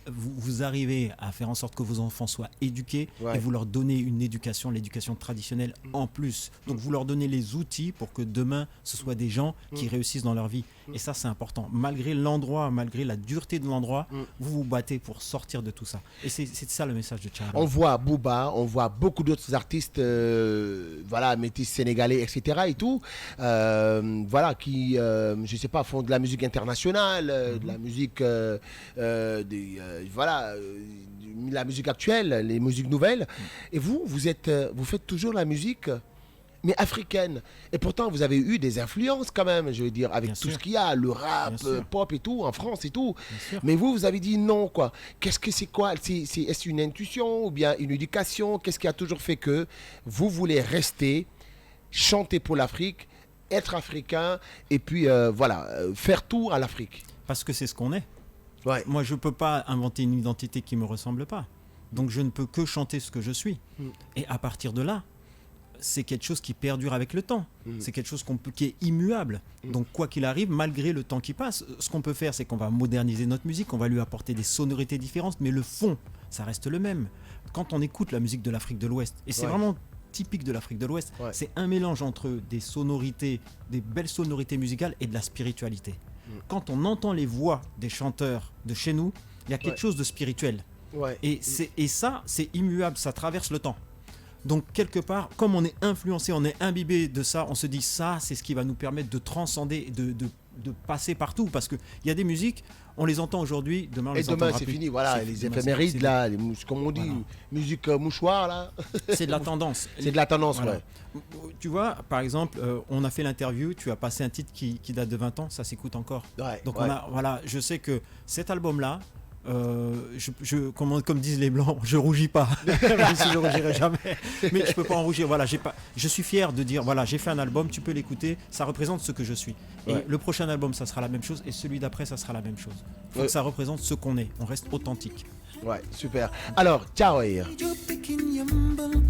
vous arrivez à faire en sorte que vos enfants soient éduqués et vous leur donnez l'éducation traditionnelle en plus. Donc vous leur donnez les outils pour que demain ce soit des gens qui réussissent dans leur vie. Et ça c'est important. Malgré l'endroit, malgré la dureté de l'endroit, vous vous battez pour sortir de tout ça. Et c'est ça le message de Tcharoy. On voit Booba, on voit beaucoup d'autres artistes, voilà, métis sénégalais, etc. et tout, voilà, qui, je sais pas, font de la musique internationale, de la musique, voilà, la musique actuelle, les musiques nouvelles. Et vous faites toujours la musique, mais africaine. Et pourtant, vous avez eu des influences quand même, je veux dire, avec Bien tout sûr. ce qu'il y a, le rap, Bien sûr. pop et tout, en France et tout. Bien sûr. Mais vous avez dit non, quoi. Qu'est-ce que c'est quoi? Est-ce une intuition ou bien une éducation? Qu'est-ce qui a toujours fait que vous voulez rester, chanter pour l'Afrique, être africain et puis faire tout à l'Afrique? Parce que c'est ce qu'on est. Ouais. Moi, je ne peux pas inventer une identité qui ne me ressemble pas. Donc, je ne peux que chanter ce que je suis. Et à partir de là, c'est quelque chose qui perdure avec le temps. C'est quelque chose qui est immuable. Donc, quoi qu'il arrive, malgré le temps qui passe, ce qu'on peut faire, c'est qu'on va moderniser notre musique, on va lui apporter des sonorités différentes, mais le fond, ça reste le même. Quand on écoute la musique de l'Afrique de l'Ouest, et c'est vraiment typique de l'Afrique de l'Ouest, c'est un mélange entre des sonorités, des belles sonorités musicales et de la spiritualité. Quand on entend les voix des chanteurs de chez nous, il y a quelque chose de spirituel. Ouais. Et ça, c'est immuable, ça traverse le temps. Donc, quelque part, comme on est influencé, on est imbibé de ça, on se dit ça, c'est ce qui va nous permettre de transcender, de passer partout. Parce qu'il y a des musiques, on les entend aujourd'hui, demain on les entendra c'est plus. fini, voilà, les éphémérides, là, comme on dit, musique mouchoir, là. C'est de la tendance. C'est de la tendance, Voilà. Tu vois, par exemple, on a fait l'interview, tu as passé un titre qui date de 20 ans, ça s'écoute encore. Ouais, Donc, ouais. je sais que cet album-là, comme disent les Blancs, je rougis pas, même si je rougirai jamais, mais je peux pas en rougir. Voilà, je suis fier de dire, voilà, j'ai fait un album, tu peux l'écouter, ça représente ce que je suis. Et le prochain album, ça sera la même chose, et celui d'après, ça sera la même chose. Faut que ça représente ce qu'on est, on reste authentique. Ouais, super. Alors, ciao. King FM.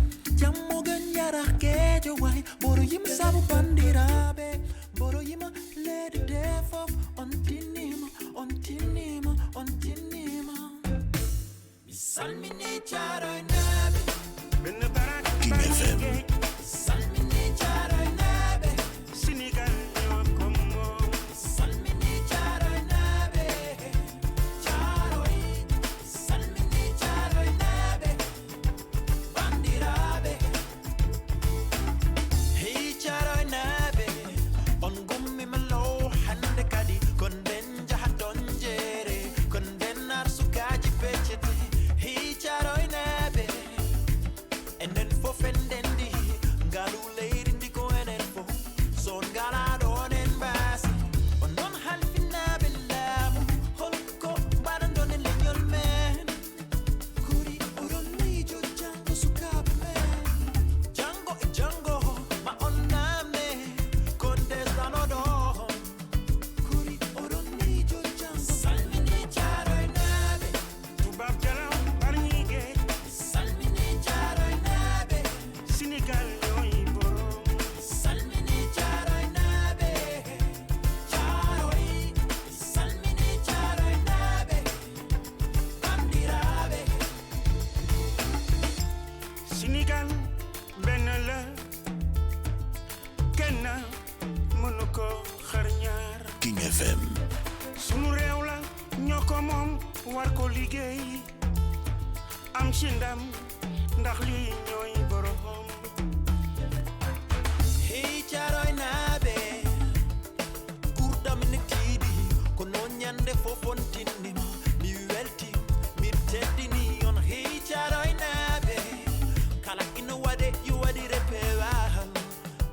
And then Sénégal benn la kenn mënu ko xar ñaar. King FM. sunu réew la ñoo ko moom war ko liggéey am ci ndam ndax lii ñooy borom. Hey Thiaroye naɓe gurdam ne tiiɗi ko noon ñande fofon tindima mi welti mi teddini on. Hey Thiaroye naɓe kala ina waɗe yo waɗire pewal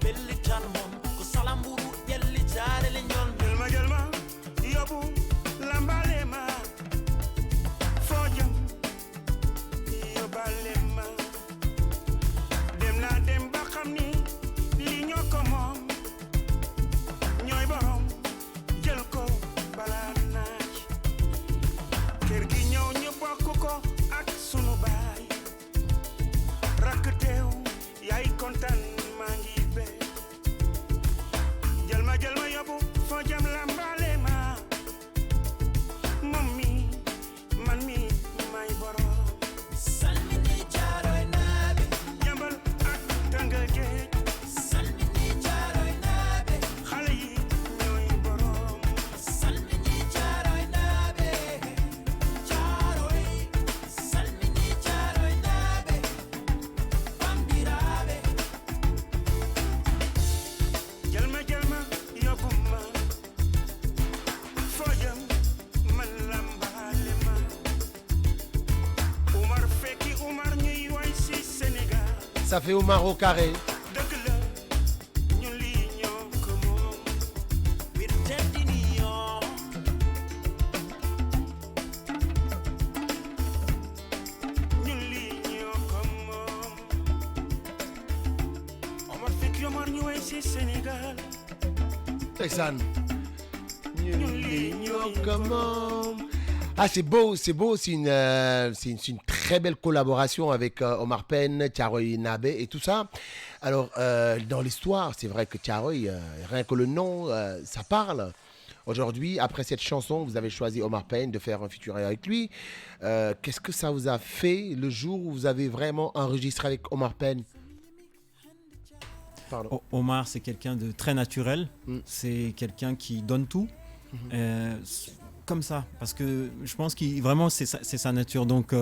pellitan mon ko salamburu ƴelli jarele ñolde. Jelma yobu lambalema fojam yobalema dem na dem ba xam ni li ñoo ko moom ñooy borom jël ko balaa naaj kër gi ñëw ñu bokk ko ak sunu baay rakk teew yaay kontaan maa ngi be jelma yobu fojam lambalema moom mi man mi may borom. Salmini Thiaroye naɓe Jambal ak Tëngéej géej salmini Thiaroye naɓe xale yi ñooy borom. salmini Thiaroye naɓe Thiaroye salmini Thiaroye naɓe bandiraɓe. Jelma yobuma fojam man lambaale ma Umar fekki Umar ñuy way si Sénégal Ça fait Omar au carré. dëgg la ñun lii ñoo ko moom. wir teddini on. ñun lii ñoo ko moom. Umar fekki Umar ñu way si Sénégal Texan. ñun lii ñooy Comment? Ah, c'est beau, c'est une très belle collaboration avec Omar Pène, Thiaroye Nabe et tout ça. Alors, dans l'histoire, c'est vrai que Thiaroye, rien que le nom, ça parle. Aujourd'hui, après cette chanson, vous avez choisi Omar Pène de faire un featuring avec lui. Qu'est-ce que ça vous a fait le jour où vous avez vraiment enregistré avec Omar Pène? Pardon. Omar, c'est quelqu'un de très naturel. C'est quelqu'un qui donne tout. Comme ça, parce que je pense qu'il vraiment c'est sa nature. Donc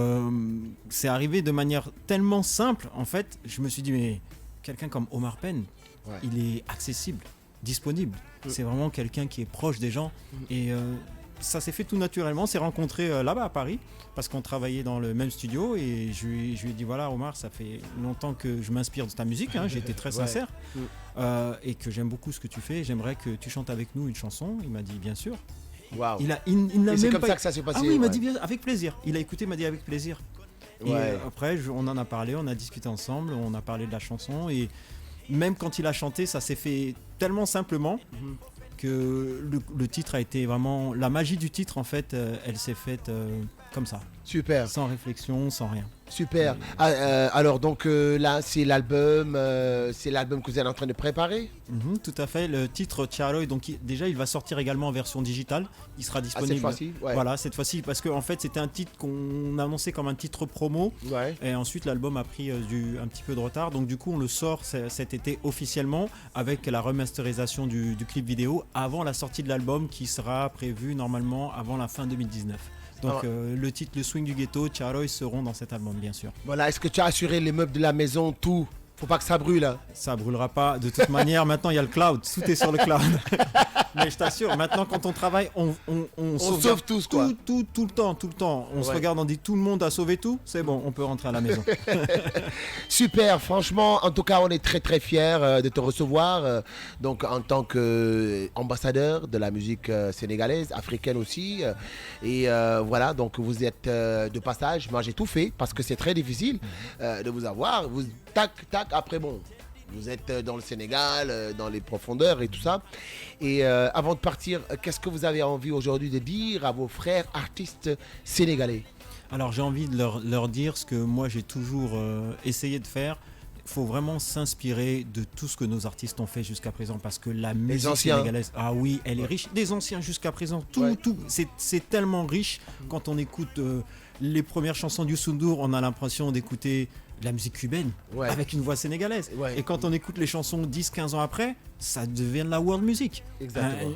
c'est arrivé de manière tellement simple. En fait, je me suis dit mais quelqu'un comme Omar Pène, Ouais. il est accessible, disponible. C'est vraiment quelqu'un qui est proche des gens et ça s'est fait tout naturellement. On s'est rencontrés là-bas à Paris parce qu'on travaillait dans le même studio et je lui ai dit voilà Omar, ça fait longtemps que je m'inspire de ta musique. J'ai été très sincère et que j'aime beaucoup ce que tu fais. J'aimerais que tu chantes avec nous une chanson. Il m'a dit bien sûr. Waouh. Il n'a Et c'est même comme pas... ça que ça s'est passé. Ah oui, il m'a ouais. dit bien, avec plaisir. Il a écouté, il m'a dit avec plaisir. Et Ouais. après, on en a parlé, on a discuté ensemble, on a parlé de la chanson. Et même quand il a chanté, ça s'est fait tellement simplement que le titre a été vraiment... La magie du titre, en fait, elle s'est faite comme ça. Super. Sans réflexion, sans rien. Super. Alors donc là c'est l'album que vous êtes en train de préparer. Tout à fait. Le titre Thiaroye, donc déjà il va sortir également en version digitale. Il sera disponible. cette fois-ci, ouais. Voilà, cette fois-ci parce qu'en fait c'était un titre qu'on annonçait comme un titre promo. Ouais. Et ensuite l'album a pris un petit peu de retard. Donc du coup on le sort cet été officiellement avec la remasterisation du clip vidéo avant la sortie de l'album qui sera prévue normalement avant la fin 2019. Donc le titre, le swing du ghetto, Thiaroye seront dans cet album bien sûr. Voilà. Est-ce que tu as assuré les meubles de la maison, tout? Faut pas que ça brûle. Hein. Ça brûlera pas. De toute manière, maintenant il y a le cloud. Tout est sur le cloud. Mais je t'assure, maintenant quand on travaille, on sauve tous, quoi. Tout le temps. On se regarde, on dit tout le monde a sauvé tout. C'est bon, on peut rentrer à la maison. Super, franchement, en tout cas, on est très très fiers de te recevoir. Donc, en tant qu'ambassadeur de la musique sénégalaise, africaine aussi. Et voilà, donc vous êtes de passage. Moi, j'ai tout fait parce que c'est très difficile de vous avoir. Vous, tac, après, bon, vous êtes dans le Sénégal, dans les profondeurs et tout ça. Et avant de partir, qu'est-ce que vous avez envie aujourd'hui de dire à vos frères artistes sénégalais? Alors, j'ai envie de leur dire ce que moi, j'ai toujours essayé de faire. Il faut vraiment s'inspirer de tout ce que nos artistes ont fait jusqu'à présent parce que la musique sénégalaise, ah oui, elle est riche. Des anciens jusqu'à présent, tout, c'est tellement riche. Quand on écoute les premières chansons du Sundur, on a l'impression d'écouter la musique cubaine Ouais. avec une voix sénégalaise. Ouais. Et quand on écoute les chansons 10-15 ans après, ça devient de la world music. Exactement.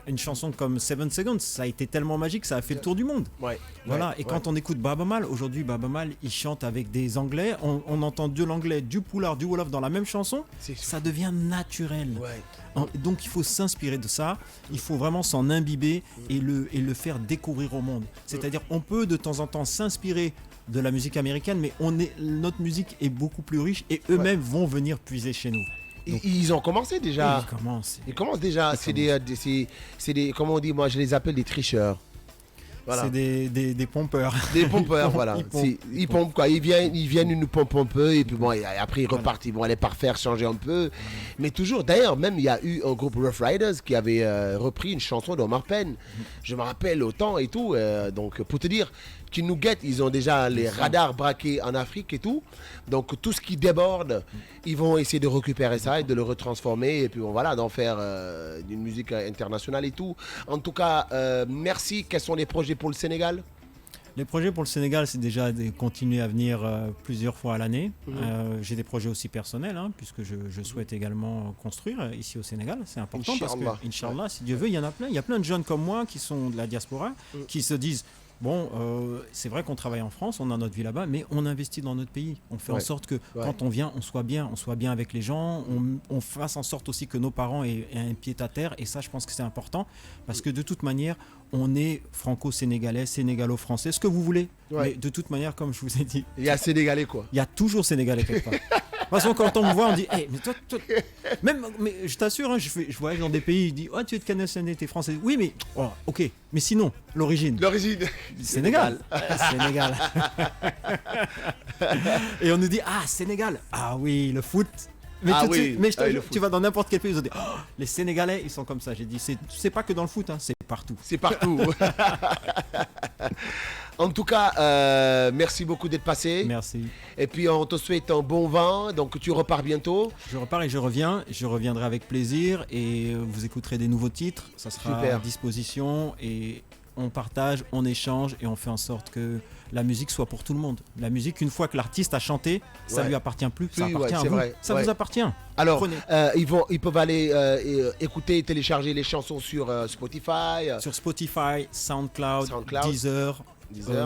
Une chanson comme 7 Seconds, ça a été tellement magique, ça a fait le tour du monde. Ouais. Voilà. Ouais. Et quand on écoute Baba Mal, aujourd'hui Baba Mal, il chante avec des Anglais, on entend de l'anglais, du poulard, du wolof dans la même chanson, C'est- ça devient naturel. Ouais. Donc il faut s'inspirer de ça, il faut vraiment s'en imbiber et le faire découvrir au monde. C'est-à-dire on peut de temps en temps s'inspirer de la musique américaine, mais notre musique est beaucoup plus riche et eux-mêmes vont venir puiser chez nous. Ils ont commencé déjà. Ils commencent. Ils commencent déjà. C'est des, comment on dit, moi je les appelle des tricheurs. Voilà. C'est des pompeurs. Des pompeurs, voilà. Ils pompent. Ils pompent quoi. Ils viennent, ils nous pompent un peu et puis bon, et après ils repartent, ils vont aller parfaire, changer un peu. Mais toujours, d'ailleurs, même il y a eu un groupe Rough Riders qui avait repris une chanson d'Omar Penn. Je me rappelle autant et tout. Donc pour te dire qu'ils nous guettent, ils ont déjà les radars braqués en Afrique et tout. Donc tout ce qui déborde, ils vont essayer de récupérer ça et de le retransformer et puis bon, voilà, d'en faire une musique internationale et tout. En tout cas, merci. Quels sont les projets pour le Sénégal? Les projets pour le Sénégal, c'est déjà de continuer à venir plusieurs fois à l'année. J'ai des projets aussi personnels, hein, puisque je souhaite également construire ici au Sénégal. C'est important Inch'Allah. parce que, Inch'Allah, si Dieu veut, il y en a plein. Il y a plein de jeunes comme moi qui sont de la diaspora, qui se disent, bon, c'est vrai qu'on travaille en France, on a notre vie là-bas, mais on investit dans notre pays. On fait en sorte que quand on vient, on soit bien avec les gens, on fasse en sorte aussi que nos parents aient un pied à terre. Et ça, je pense que c'est important, parce que de toute manière, on est franco-sénégalais, sénégalo-français, ce que vous voulez. Ouais. Mais de toute manière, comme je vous ai dit, Il y a Sénégalais quoi. il y a toujours sénégalais quelque part. De toute façon, quand on me voit, on dit, hey, mais toi, même, mais je t'assure, hein, je voyage dans des pays, ils disent, oh, tu es de quelle nationalité française? Oui, mais, oh, ok, mais sinon, l'origine. L'origine. Sénégal. Sénégal. Et on nous dit, ah, Sénégal. Ah oui, le foot. Mais, Ah tout de oui, suite, mais je te ah oui, jure, le foot. tu vas dans n'importe quel pays, ils ont dit, oh, les Sénégalais, ils sont comme ça. J'ai dit, c'est pas que dans le foot, hein, c'est partout. C'est partout. En tout cas, merci beaucoup d'être passé. Merci. Et puis on te souhaite un bon vent. Donc tu repars bientôt. Je repars et je reviens. Je reviendrai avec plaisir et vous écouterez des nouveaux titres. Ça sera Super. à disposition et on partage, on échange et on fait en sorte que la musique soit pour tout le monde. La musique, une fois que l'artiste a chanté, ça Ouais. lui appartient plus. Ça Oui, appartient ouais, à c'est vous. vrai. Ça Ouais. vous appartient. Alors, Prenez. ils peuvent aller écouter et télécharger les chansons sur Spotify. Sur Spotify, SoundCloud, SoundCloud, Deezer,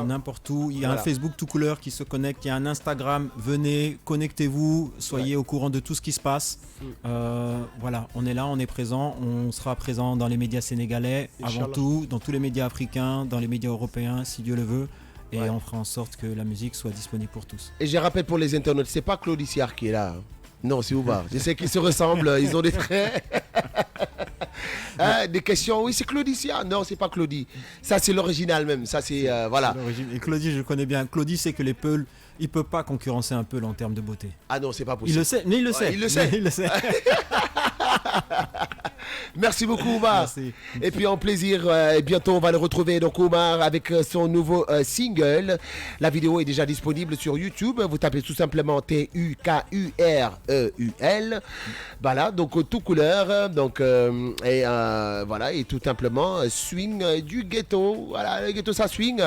n'importe où. Il y a Voilà. un Facebook tout couleur qui se connecte. Il y a un Instagram. Venez, connectez-vous. Soyez au courant de tout ce qui se passe. Voilà, on est là, on est présent. On sera présent dans les médias sénégalais, Inch'Allah. avant tout, dans tous les médias africains, dans les médias européens, si Dieu le veut. Et Ouais. on fera en sorte que la musique soit disponible pour tous. Et je rappelle pour les internautes, c'est pas Claude Issiard qui est là. hein. Non, c'est Oubar. Je sais qu'ils se ressemblent, ils ont des traits. Hein, des questions, oui, c'est Claude Issiard. Non, c'est pas Claudie. Ça, c'est l'original même. Ça, c'est. Voilà. L'origine. Et Claudie, je le connais bien. Claudie, c'est que les Peuls, il peut pas concurrencer un Peul en termes de beauté. Ah non, c'est pas Il possible. le sait, mais il le Ouais, sait. il le sait. Mais il le sait. Merci beaucoup, Oumar. Merci. Et puis, en plaisir, et bientôt, on va le retrouver, donc Oumar, avec son nouveau single. La vidéo est déjà disponible sur YouTube. Vous tapez tout simplement TUKUREUL. Voilà, donc tout couleur. Donc, voilà, et tout simplement, swing du ghetto. Voilà, le ghetto, ça swing.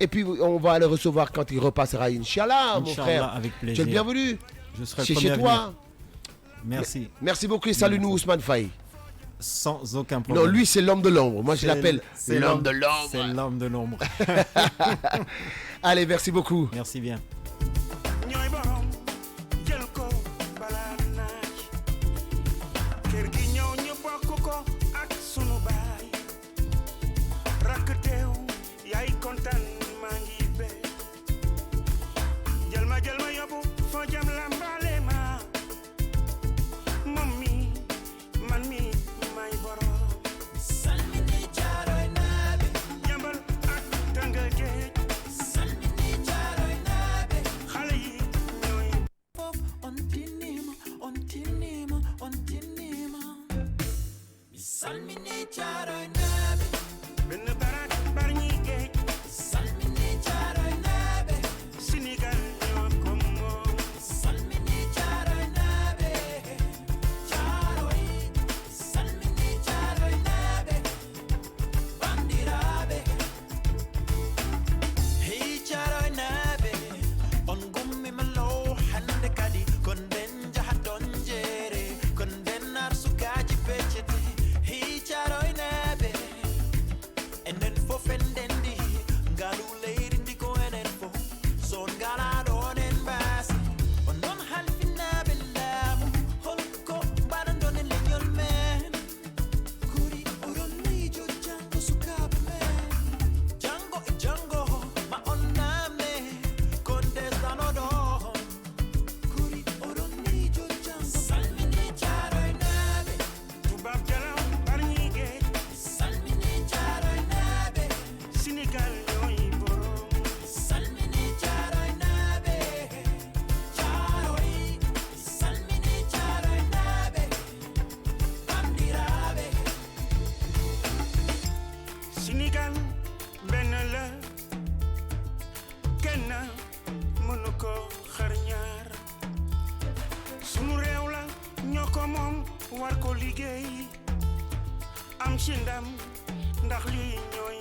Et puis, on va le recevoir quand il repassera, Inch'Allah, mon Inch'Allah, frère. avec Tu es plaisir. le bienvenu. Je serai le C'est premier chez à toi. venir. Merci. Merci beaucoup et salut-nous, Ousmane Faye. Sans aucun problème. Non, lui, c'est l'homme de l'ombre. Moi, je C'est l'appelle c'est l'homme de C'est l'ombre. l'homme de l'ombre. Allez, merci beaucoup. Merci bien. ñooy borom jël ko balaa naaj kër gi ñëw ñu bokk ko ak sunu baay rakk teew yaay kontaan maa ngi bee jël ma yóbbu foo jëm lambale ma moom mi man mi may borom salmini jaaroy naabe jambal ak tëngal géej salmini jaaroy naabe xale yi ñooy on tinima salmini jaaroy naabe benn barak bar ñi géej salmini jaaroy naabe Sénégal ñoo ko moom salmini jaaroy naabe jaaroy salmini jaaroy naabe bandiraabe hey jaaroy naabe on gummi ma low mënu ko xar ñaar sunu réew la ñoo ko moom war ko liggéey am ci ndam ndax lii ñooy